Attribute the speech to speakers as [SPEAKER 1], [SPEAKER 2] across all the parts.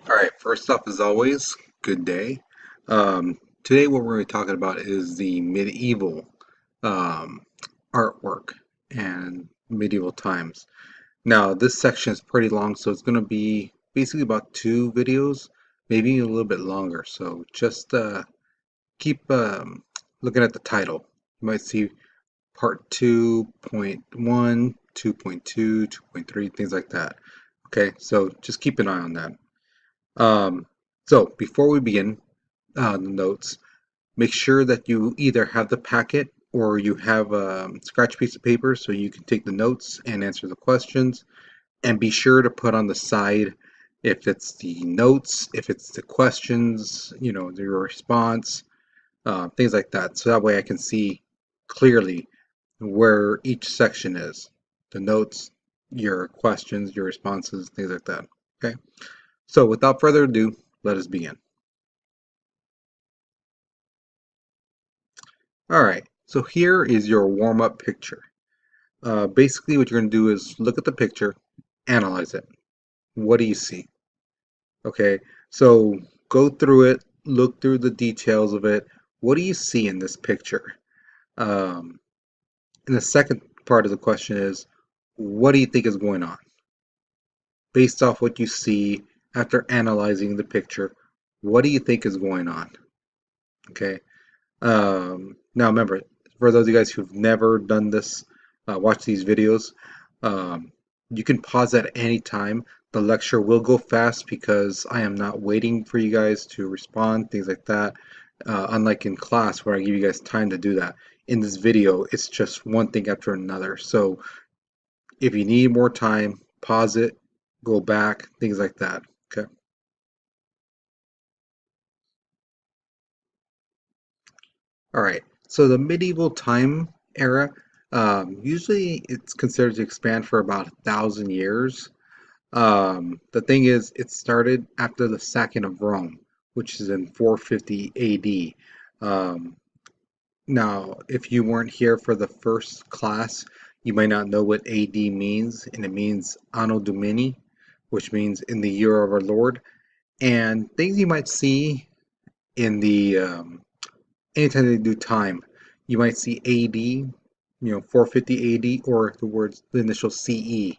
[SPEAKER 1] All right, first up, as always, good day. Today, what we're going to be talking about is the medieval um, artwork and medieval times. Now, this section is pretty long, so it's going to be basically about two videos, maybe a little bit longer. So just keep looking at the title. You might see part 2.1, 2.2, 2.3, things like that. Okay, so just keep an eye on that. Um, so before we begin the notes, make sure that you either have the packet or you have a scratch piece of paper so you can take the notes and answer the questions. And be sure to put on the side if it's the notes, if it's the questions, your response, things like that. So that way I can see clearly where each section is. The notes, your questions, your responses, things like that. Okay. So without further ado, let us begin. All right, so here is your warm-up picture. Basically, what you're going to do is look at the picture, analyze it. What do you see? Okay, so go through it, look through the details of it. What do you see in this picture? Um, and the second part of the question is, what do you think is going on? Based off what you see after analyzing the picture, what do you think is going on? Okay. Now remember, for those of you guys who've never done this, watch these videos, um, you can pause at any time. The lecture will go fast because I am not waiting for you guys to respond, things like that. Unlike in class where I give you guys time to do that. In this video, it's just one thing after another. So if you need more time, pause it, go back, things like that. Okay. All right. So the medieval time era, usually it's considered to expand for about 1,000 years. The thing is, it started after the sacking of Rome, which is in 450 AD. Um, Now, if you weren't here for the first class, you might not know what AD means, and it means Anno Domini, which means in the year of our Lord. And things you might see in the anytime they do time, you might see AD, 450 AD, or the initial CE,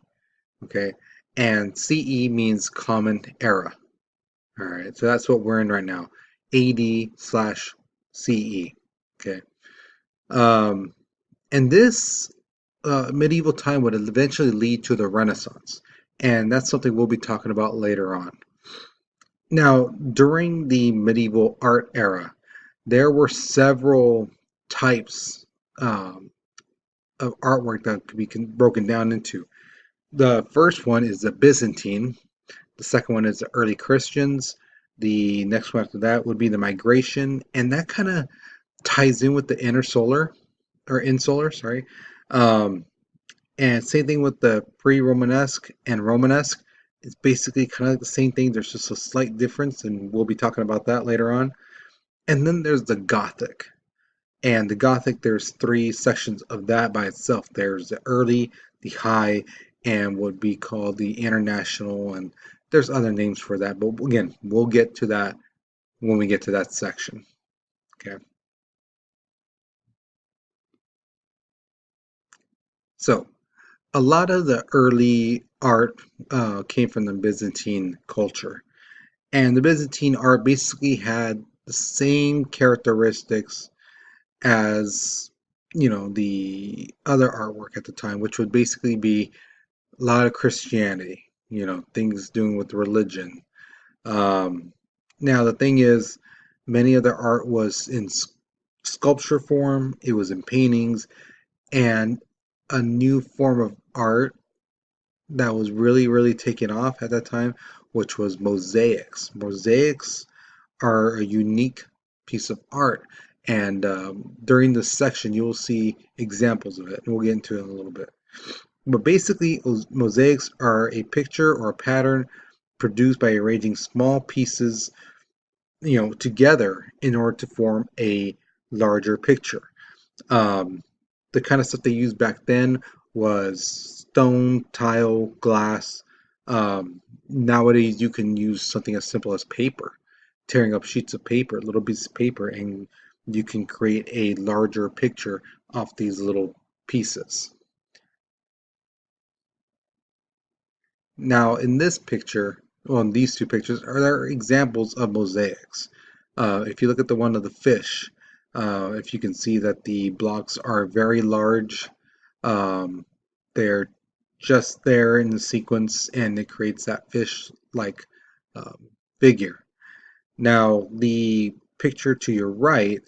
[SPEAKER 1] okay? And CE means Common Era. All right, so that's what we're in right now, AD slash CE, okay? Um, and this medieval time would eventually lead to the Renaissance, and that's something we'll be talking about later on. Now, during the medieval art era, there were several types um, of artwork that could be broken down into. The first one is the Byzantine. The second one is the early Christians. The next one after that would be the Migration, and that kind of ties in with the insular, sorry. Um, and same thing with the pre-Romanesque and Romanesque. It's basically kind of like the same thing. There's just a slight difference, and we'll be talking about that later on. And then there's the Gothic. And the Gothic, there's three sections of that by itself. There's the early, the high, and would be called the international, and there's other names for that. But again, we'll get to that when we get to that section. Okay. So a lot of the early art came from the Byzantine culture, and the Byzantine art basically had the same characteristics as the other artwork at the time, which would basically be a lot of Christianity, things doing with religion. Um, Now, the thing is, many of their art was in sculpture form, it was in paintings, and a new form of art that was really, really taking off at that time, which was mosaics. Mosaics are a unique piece of art, and during this section, you will see examples of it, and we'll get into it in a little bit. But basically, mosaics are a picture or a pattern produced by arranging small pieces, together in order to form a larger picture. Um, the kind of stuff they used back then was stone, tile, glass. Nowadays, you can use something as simple as paper, tearing up sheets of paper, little pieces of paper, and you can create a larger picture off these little pieces. Now, in this picture, well, in these two pictures, are there examples of mosaics? If you look at the one of the fish, if you can see that the blocks are very large, um, they're just there in the sequence, and it creates that fish-like um, figure. Now, the picture to your right,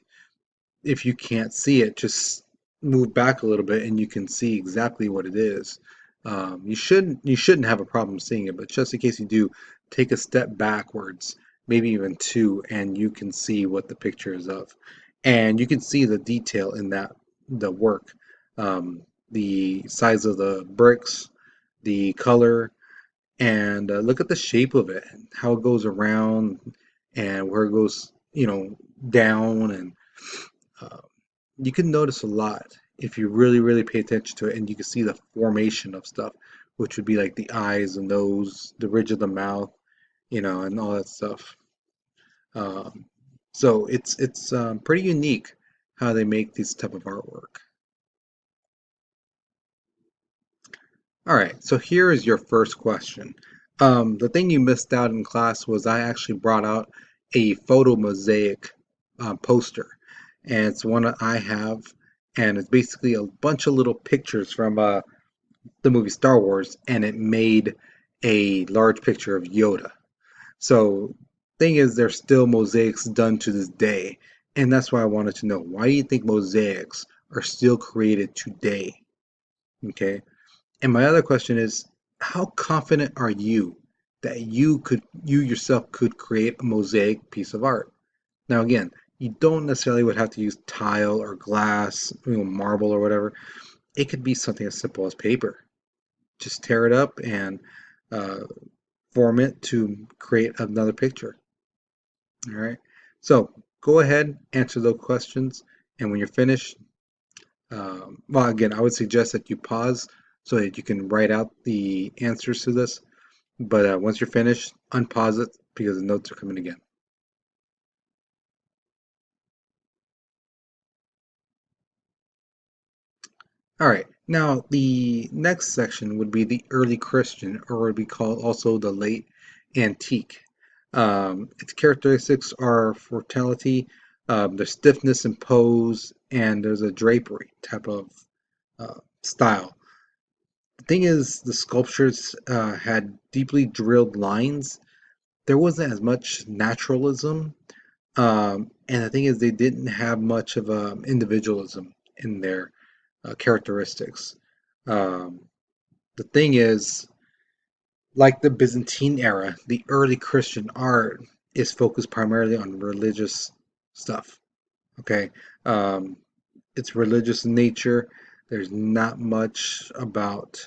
[SPEAKER 1] if you can't see it, just move back a little bit and you can see exactly what it is. You shouldn't have a problem seeing it, but just in case you do, take a step backwards, maybe even two, and you can see what the picture is of. And you can see the detail in that the work, the size of the bricks, the color, and look at the shape of it, how it goes around, and where it goes, down, and uh, you can notice a lot if you really, really pay attention to it, and you can see the formation of stuff, which would be like the eyes, the nose, the ridge of the mouth, and all that stuff. Um, so it's pretty unique how they make this type of artwork. All right, so here is your first question. The thing you missed out in class was I actually brought out a photo mosaic poster, and it's one that I have, and it's basically a bunch of little pictures from the movie Star Wars, and it made a large picture of Yoda. So, thing is, there's still mosaics done to this day, and that's why I wanted to know, why do you think mosaics are still created today? Okay. And my other question is, how confident are you that you yourself could create a mosaic piece of art? Now, again, you don't necessarily would have to use tile or glass, marble or whatever. It could be something as simple as paper. Just tear it up and uh, form it to create another picture. All right. So go ahead, answer those questions, and when you're finished, well, again, I would suggest that you pause so that you can write out the answers to this. But once you're finished, unpause it because the notes are coming again. All right. Now, the next section would be the early Christian, or would be called also the late antique. Its characteristics are fertility, there's stiffness and pose, and there's a drapery type of style. The thing is, the sculptures had deeply drilled lines. There wasn't as much naturalism, and the thing is, they didn't have much of individualism in their characteristics. Um, the thing is, like the Byzantine era, the early Christian art is focused primarily on religious stuff. Okay, um, it's religious in nature. There's not much about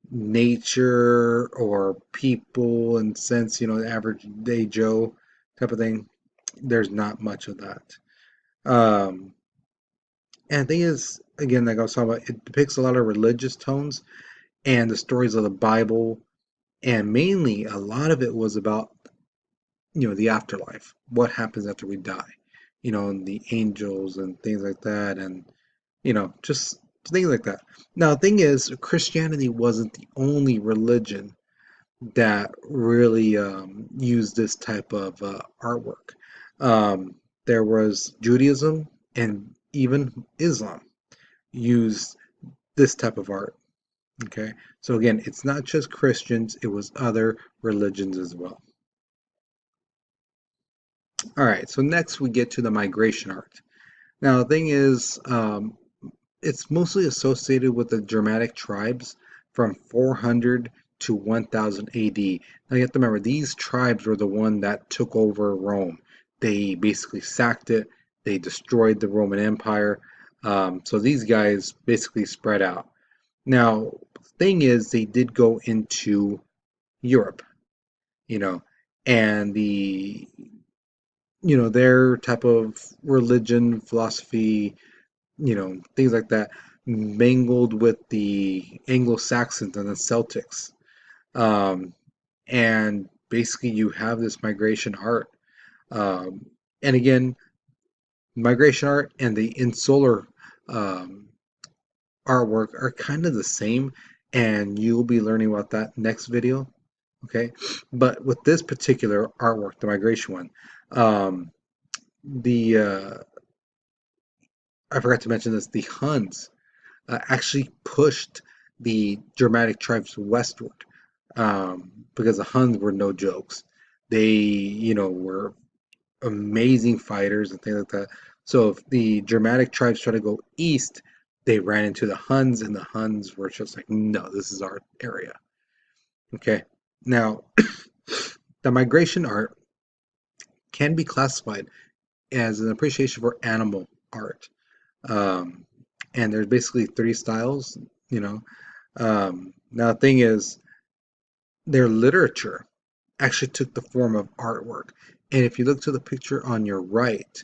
[SPEAKER 1] nature or people in sense, the average day Joe type of thing. There's not much of that. Um, and the thing is, again, like I was talking about, it depicts a lot of religious tones and the stories of the Bible, and mainly a lot of it was about, the afterlife, what happens after we die, and the angels and things like that, and just things like that. Now, the thing is, Christianity wasn't the only religion that really used this type of artwork. Um, there was Judaism and even Islam used this type of art. Okay, so again, it's not just Christians, it was other religions as well. All right, so next we get to the migration art. Now, the thing is, it's mostly associated with the Germanic tribes from 400 to 1000 AD. Now, you have to remember, these tribes were the one that took over Rome. They basically sacked it, they destroyed the Roman Empire. So these guys basically spread out. Now, the thing is, they did go into Europe, you know, and their type of religion, philosophy, things like that, mingled with the Anglo-Saxons and the Celtics. Um, and basically you have this migration art. Um, and again, migration art and the insular um, artwork are kind of the same, and you'll be learning about that next video. Okay, but with this particular artwork, the migration one, um, the I forgot to mention this. The Huns actually pushed the Germanic tribes westward because the Huns were no jokes. They, were amazing fighters and things like that. So if the Germanic tribes tried to go east, they ran into the Huns, and the Huns were just like, no, this is our area. Okay. Now, the migration art can be classified as an appreciation for animal art. Um, and there's basically three styles, you know. Now, the thing is, their literature actually took the form of artwork. And if you look to the picture on your right,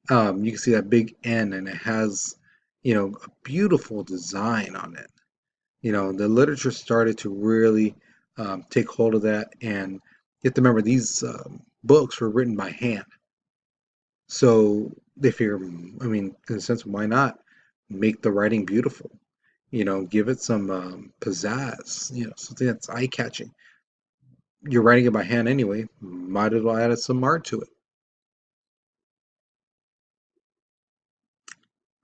[SPEAKER 1] you can see that big N, and it has, a beautiful design on it. The literature started to really take hold of that, and you have to remember these books were written by hand. So they figure, I mean, in a sense, why not make the writing beautiful? Give it some pizzazz, something that's eye-catching. You're writing it by hand anyway, might as well add some art to it.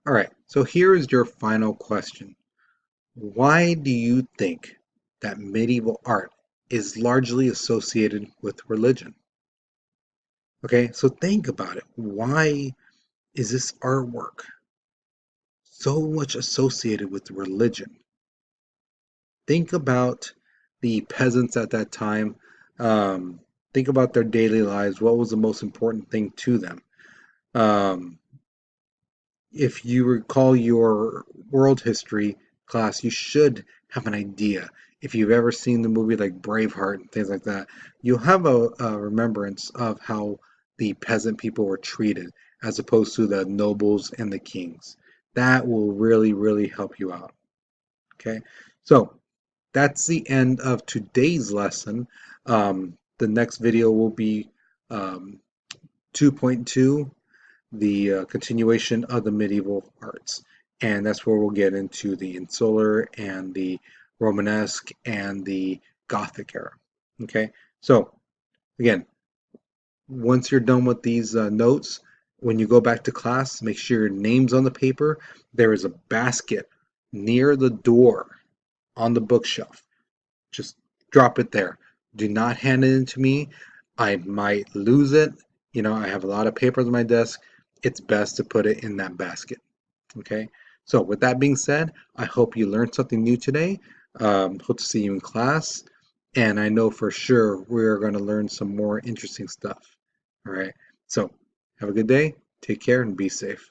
[SPEAKER 1] All right, so here is your final question. Why do you think that medieval art is largely associated with religion? Okay, so think about it. Why is this artwork so much associated with religion? Think about the peasants at that time. Um, think about their daily lives. What was the most important thing to them? Um, if you recall your world history class, you should have an idea. If you've ever seen the movie like Braveheart and things like that, you'll have a remembrance of how the peasant people were treated as opposed to the nobles and the kings. That will really, really help you out. Okay, so that's the end of today's lesson. The next video will be um, 2.2, the continuation of the medieval arts. And that's where we'll get into the Insular and the Romanesque and the Gothic era. Okay, so again, once you're done with these notes, when you go back to class, make sure your name's on the paper. There is a basket near the door on the bookshelf. Just drop it there. Do not hand it in to me. I might lose it. I have a lot of papers on my desk. It's best to put it in that basket. Okay. So, with that being said, I hope you learned something new today. Hope to see you in class. And I know for sure we're going to learn some more interesting stuff. All right. So, have a good day. Take care and be safe.